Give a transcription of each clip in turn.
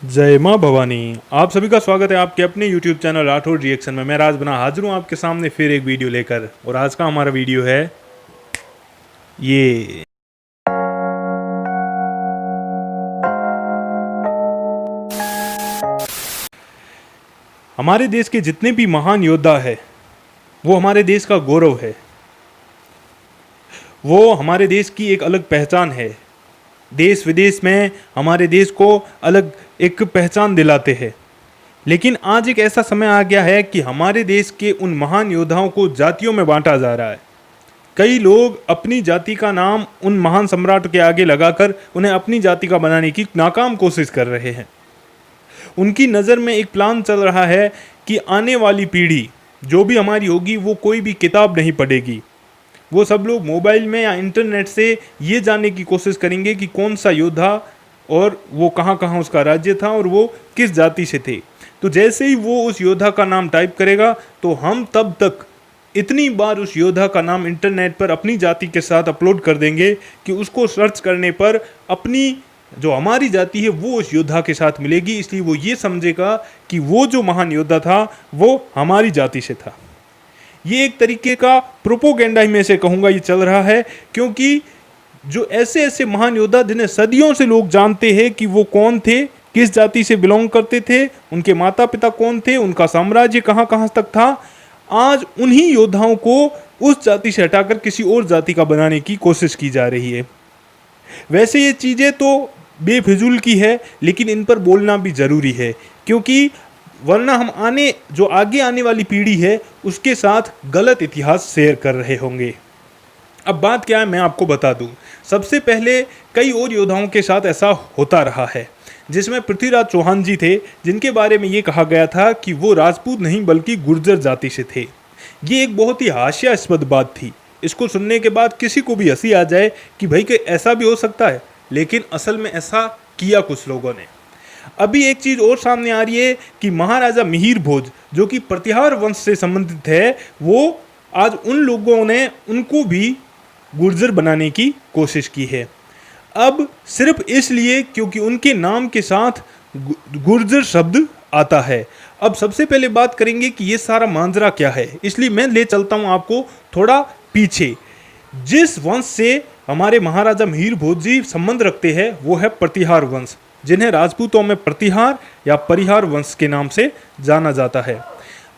जय माँ भवानी। आप सभी का स्वागत है आपके अपने YouTube चैनल राठौर रिएक्शन में। मैं राज बना हाजिर हूँ आपके सामने फिर एक वीडियो लेकर। और आज का हमारा वीडियो है ये। हमारे देश के जितने भी महान योद्धा है वो हमारे देश का गौरव है। वो हमारे देश की एक अलग पहचान है। देश विदेश में हमारे देश को अलग एक पहचान दिलाते हैं। लेकिन आज एक ऐसा समय आ गया है कि हमारे देश के उन महान योद्धाओं को जातियों में बांटा जा रहा है। कई लोग अपनी जाति का नाम उन महान सम्राट के आगे लगाकर उन्हें अपनी जाति का बनाने की नाकाम कोशिश कर रहे हैं। उनकी नज़र में एक प्लान चल रहा है कि आने वाली पीढ़ी जो भी हमारी होगी वो कोई भी किताब नहीं पढ़ेगी। वो सब लोग मोबाइल में या इंटरनेट से ये जानने की कोशिश करेंगे कि कौन सा योद्धा और वो कहाँ कहाँ उसका राज्य था और वो किस जाति से थे। तो जैसे ही वो उस योद्धा का नाम टाइप करेगा तो हम तब तक इतनी बार उस योद्धा का नाम इंटरनेट पर अपनी जाति के साथ अपलोड कर देंगे कि उसको सर्च करने पर अपनी जो हमारी जाति है वो उस योद्धा के साथ मिलेगी। इसलिए वो ये समझेगा कि वो जो महान योद्धा था वो हमारी जाति से था। ये एक तरीके का प्रोपोगेंडा ही मैं से कहूँगा ये चल रहा है, क्योंकि जो ऐसे ऐसे महान योद्धा जिन्हें सदियों से लोग जानते हैं कि वो कौन थे, किस जाति से बिलोंग करते थे, उनके माता पिता कौन थे, उनका साम्राज्य कहाँ कहाँ तक था, आज उन्हीं योद्धाओं को उस जाति से हटाकर किसी और जाति का बनाने की कोशिश की जा रही है। वैसे ये चीज़ें तो बेफिजूल की है, लेकिन इन पर बोलना भी ज़रूरी है, क्योंकि वरना हम आगे आने वाली पीढ़ी है उसके साथ गलत इतिहास शेयर कर रहे होंगे। अब बात क्या है मैं आपको बता दूं। सबसे पहले कई और योद्धाओं के साथ ऐसा होता रहा है, जिसमें पृथ्वीराज चौहान जी थे, जिनके बारे में ये कहा गया था कि वो राजपूत नहीं बल्कि गुर्जर जाति से थे। ये एक बहुत ही हास्यास्पद बात थी। इसको सुनने के बाद किसी को भी हंसी आ जाए कि भाई कि ऐसा भी हो सकता है, लेकिन असल में ऐसा किया कुछ लोगों ने। अभी एक चीज़ और सामने आ रही है कि महाराजा मिहिर भोज जो कि प्रतिहार वंश से संबंधित है, वो आज उन लोगों ने उनको भी गुर्जर बनाने की कोशिश की है। अब सिर्फ इसलिए क्योंकि उनके नाम के साथ गुर्जर शब्द आता है। अब सबसे पहले बात करेंगे कि ये सारा मांजरा क्या है, इसलिए मैं ले चलता हूँ आपको थोड़ा पीछे। जिस वंश से हमारे महाराजा मिहिर भोज जी संबंध रखते हैं वो है प्रतिहार वंश, जिन्हें राजपूतों में प्रतिहार या परिहार वंश के नाम से जाना जाता है।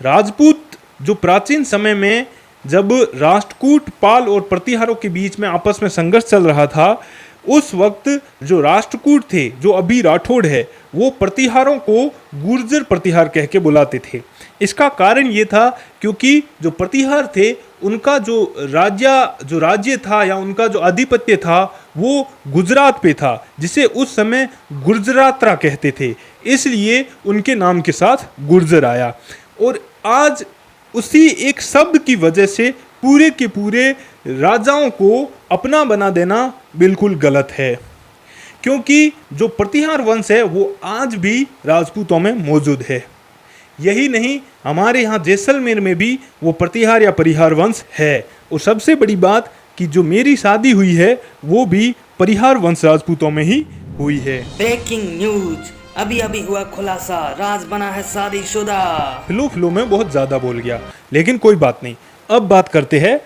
राजपूत जो प्राचीन समय में जब राष्ट्रकूट पाल और प्रतिहारों के बीच में आपस में संघर्ष चल रहा था, उस वक्त जो राष्ट्रकूट थे, जो अभी राठौड़ है, वो प्रतिहारों को गुर्जर प्रतिहार कह के बुलाते थे। इसका कारण ये था क्योंकि जो प्रतिहार थे उनका जो राज्य था या उनका जो आधिपत्य था वो गुजरात पे था, जिसे उस समय गुर्जरात्रा कहते थे। इसलिए उनके नाम के साथ गुर्जर आया। और आज उसी एक शब्द की वजह से पूरे के पूरे राजाओं को अपना बना देना बिल्कुल गलत है, क्योंकि जो प्रतिहार वंश है वो आज भी राजपूतों में मौजूद है। यही नहीं, हमारे यहाँ जैसलमेर में भी वो प्रतिहार या परिहार वंश है। और सबसे बड़ी बात कि जो मेरी शादी हुई है वो भी परिहार वंश राजपूतों में ही हुई है। ब्रेकिंग न्यूज, अभी अभी हुआ खुलासा, राज बना है शादीशुदा। फ्लो में बहुत ज़्यादा बोल गया, लेकिन कोई बात नहीं। अब बात करते हैं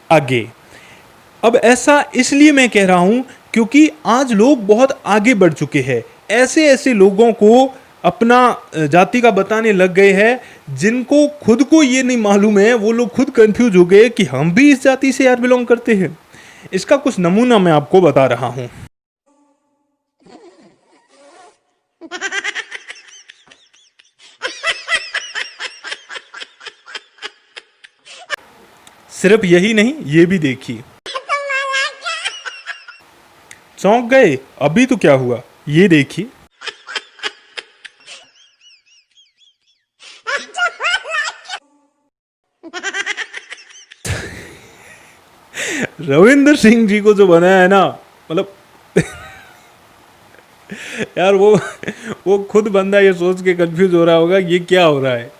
आगे। अब ऐसा इसलिए मैं कह रहा हूँ क्योंकि आज लोग बहुत आगे बढ़ चुके हैं। ऐसे ऐसे लोगों को अपना जाति का बताने लग गए हैं जिनको खुद को ये नहीं मालूम है। वो लोग खुद कंफ्यूज हो गए कि हम भी इस जाति से यार बिलोंग करते हैं। इसका कुछ नमूना मैं आपको बता रहा हूँ। सिर्फ यही नहीं, ये भी देखिए। चौंक गए? अभी तो क्या हुआ, ये देखिए। रविंद्र सिंह जी को जो बनाया है ना, मतलब यार वो खुद बंदा ये सोच के कंफ्यूज हो रहा होगा ये क्या हो रहा है।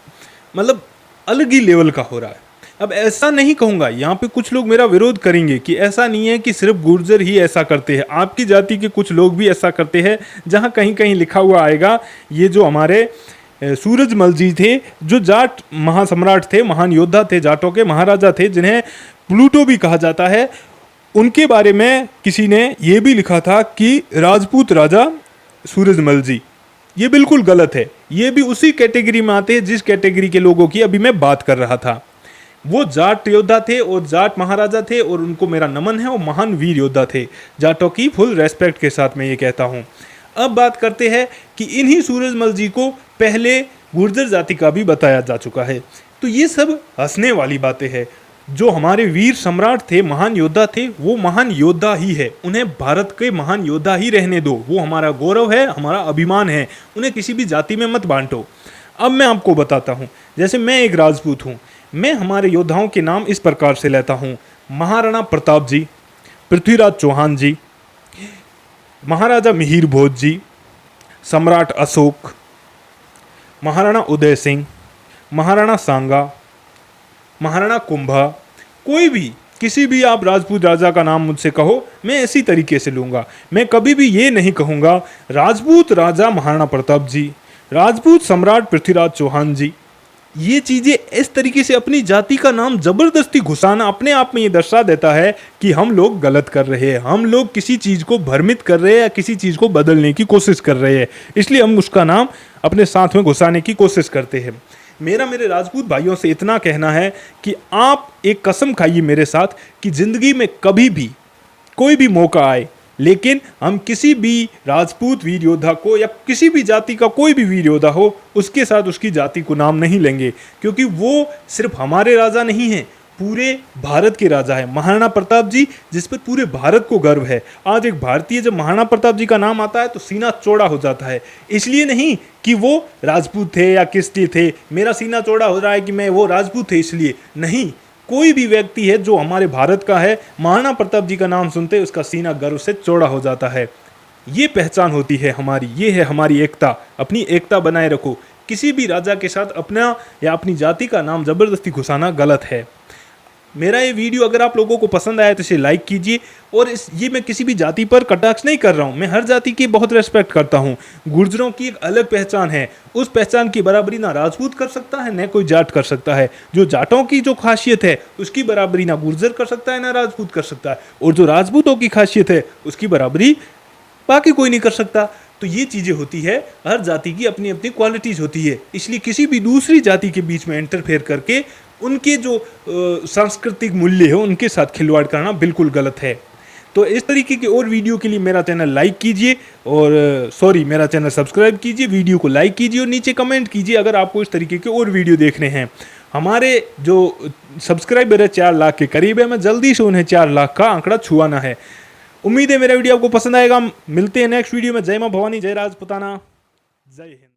मतलब अलग ही लेवल का हो रहा है। अब ऐसा नहीं कहूँगा, यहाँ पे कुछ लोग मेरा विरोध करेंगे कि ऐसा नहीं है कि सिर्फ गुर्जर ही ऐसा करते हैं, आपकी जाति के कुछ लोग भी ऐसा करते हैं। जहाँ कहीं कहीं लिखा हुआ आएगा, ये जो हमारे सूरजमल जी थे, जो जाट महासम्राट थे, महान योद्धा थे, जाटों के महाराजा थे, जिन्हें प्लूटो भी कहा जाता है, उनके बारे में किसी ने ये भी लिखा था कि राजपूत राजा सूरजमल जी। ये बिल्कुल गलत है। ये भी उसी कैटेगरी में आते हैं जिस कैटेगरी के लोगों की अभी मैं बात कर रहा था। वो जाट योद्धा थे और जाट महाराजा थे और उनको मेरा नमन है, वो महान वीर योद्धा थे। जाटों की फुल रेस्पेक्ट के साथ मैं ये कहता हूँ। अब बात करते हैं कि इन्हीं सूरजमल जी को पहले गुर्जर जाति का भी बताया जा चुका है। तो ये सब हंसने वाली बातें हैं। जो हमारे वीर सम्राट थे, महान योद्धा थे, वो महान योद्धा ही है। उन्हें भारत के महान योद्धा ही रहने दो। वो हमारा गौरव है, हमारा अभिमान है। उन्हें किसी भी जाति में मत बांटो। अब मैं आपको बताता हूँ, जैसे मैं एक राजपूत हूँ, मैं हमारे योद्धाओं के नाम इस प्रकार से लेता हूँ। महाराणा प्रताप जी, पृथ्वीराज चौहान जी, महाराजा मिहिर भोज जी, सम्राट अशोक, महाराणा उदय सिंह, महाराणा सांगा, महाराणा कुंभा। कोई भी, किसी भी आप राजपूत राजा का नाम मुझसे कहो, मैं इसी तरीके से लूँगा। मैं कभी भी ये नहीं कहूँगा राजपूत राजा महाराणा प्रताप जी, राजपूत सम्राट पृथ्वीराज चौहान जी। ये चीज़ें इस तरीके से अपनी जाति का नाम ज़बरदस्ती घुसाना अपने आप में ये दर्शा देता है कि हम लोग गलत कर रहे हैं, हम लोग किसी चीज़ को भ्रमित कर रहे हैं या किसी चीज़ को बदलने की कोशिश कर रहे हैं, इसलिए हम उसका नाम अपने साथ में घुसाने की कोशिश करते हैं। मेरे राजपूत भाइयों से इतना कहना है कि आप एक कसम खाइए मेरे साथ कि ज़िंदगी में कभी भी कोई भी मौका आए, लेकिन हम किसी भी राजपूत वीर योद्धा को या किसी भी जाति का कोई भी वीर योद्धा हो, उसके साथ उसकी जाति को नाम नहीं लेंगे, क्योंकि वो सिर्फ हमारे राजा नहीं हैं, पूरे भारत के राजा है। महाराणा प्रताप जी, जिस पर पूरे भारत को गर्व है। आज एक भारतीय जब महाराणा प्रताप जी का नाम आता है तो सीना चौड़ा हो जाता है। इसलिए नहीं कि वो राजपूत थे या किस लिए थे, मेरा सीना चौड़ा हो रहा है कि मैं वो राजपूत थे इसलिए नहीं। कोई भी व्यक्ति है जो हमारे भारत का है, महाराणा प्रताप जी का नाम सुनते उसका सीना गर्व से चौड़ा हो जाता है। ये पहचान होती है हमारी, ये है हमारी एकता। अपनी एकता बनाए रखो। किसी भी राजा के साथ अपना या अपनी जाति का नाम ज़बरदस्ती घुसाना गलत है। मेरा ये वीडियो अगर आप लोगों को पसंद आया तो इसे लाइक कीजिए। और ये मैं किसी भी जाति पर कटाक्ष नहीं कर रहा हूँ, मैं हर जाति की बहुत रेस्पेक्ट करता हूँ। गुर्जरों की एक अलग पहचान है, उस पहचान की बराबरी ना राजपूत कर सकता है न कोई जाट कर सकता है। जो जाटों की जो खासियत है उसकी बराबरी ना गुर्जर कर सकता है ना राजपूत कर सकता है, और जो राजपूतों की खासियत है उसकी बराबरी बाकी कोई नहीं कर सकता। तो ये चीज़ें होती है, हर जाति की अपनी अपनी क्वालिटीज़ होती है। इसलिए किसी भी दूसरी जाति के बीच में इंटरफेयर करके उनके जो सांस्कृतिक मूल्य है उनके साथ खिलवाड़ करना बिल्कुल गलत है। तो इस तरीके के और वीडियो के लिए मेरा चैनल लाइक कीजिए और मेरा चैनल सब्सक्राइब कीजिए, वीडियो को लाइक कीजिए और नीचे कमेंट कीजिए अगर आपको इस तरीके के और वीडियो देखने हैं। हमारे जो सब्सक्राइबर है 4 लाख के करीब है, मैं जल्दी से उन्हें 4 लाख का आंकड़ा छुआना है। उम्मीद है मेरा वीडियो आपको पसंद आएगा। मिलते हैं नेक्स्ट वीडियो में। जय मां भवानी, जय राजपुताना, जय हिंद।